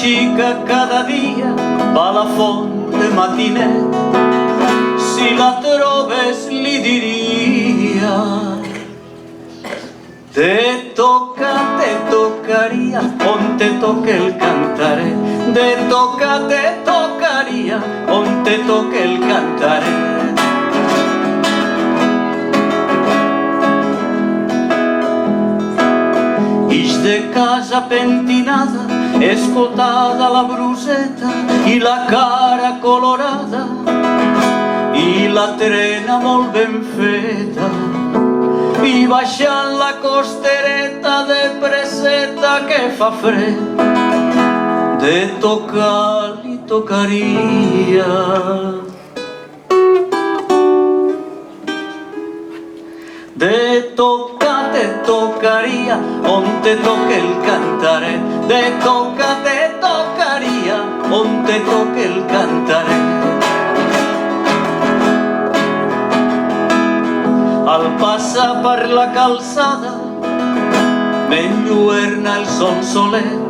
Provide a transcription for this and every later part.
xica cada dia va a la font de Matinet. Si la trobes li diria: te tocaria, on te toque el cantaret. Te tocaria, on te toque el cantaret. Ix de casa pentinada, escotada la bruseta i la cara colorada i la trena molt ben feta, i baixant la costereta de preseta que fa fred. De tocar li tocaria. De tocar te tocaria, on te toque el cantaret. De tocar te tocaria, on te toque el cantaret. Al passar per la calçada m'enlluerna el sonsolet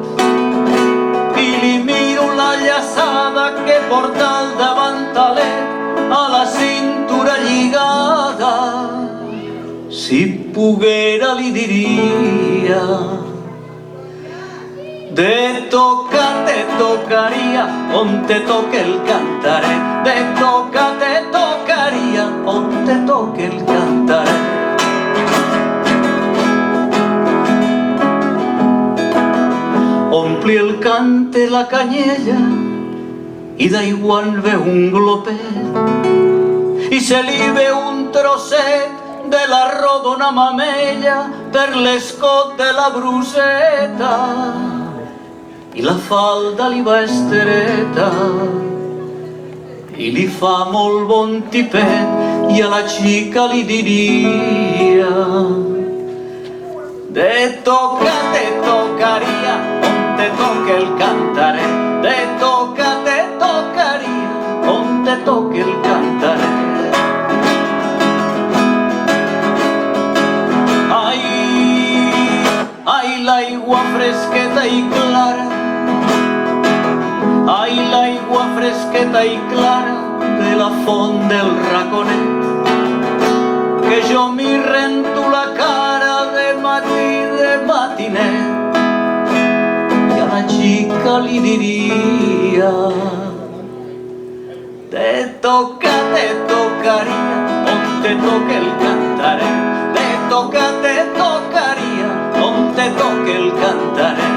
i li miro la llaçada que porta al davantalet a la cintura lligada. Si poguera li diria: de tocar te tocaria, on te toque el cantaret. De tocar te tocaria, on te toque el cantaret. Ompli el cante la canyella i d'aigua en veu un glopet i se li veu un trosset de la rodona mamella per l'escot de la bruseta i la falda li va estreta i li fa molt bon tipet, i a la xica li diria: de tocar te tocaria, on te toque el cantaret. De tocar te tocaria, on te toque el cantaret. Ai, l'aigua fresqueta i clara, ai, l'aigua fresqueta i clara de la font del Raconet, que jo m'hi rento la cara de matí, de matinet, i a la xica li diria: te tocaria, on te toque el cantaret. Te tocaria, on te toque el cantaret.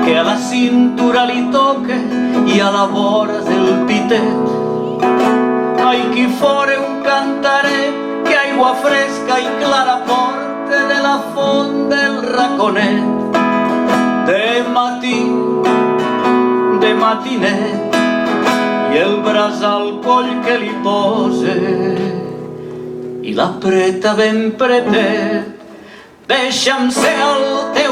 Que a la cintura li toque i a la vora del pitet. Ai, qui fora un cantaret que aigua fresca i clara porte de la font del Raconet. De matí, de matinet, i el braç al coll que li pose i l'apreta ben pretet. Deixa'm ser el teu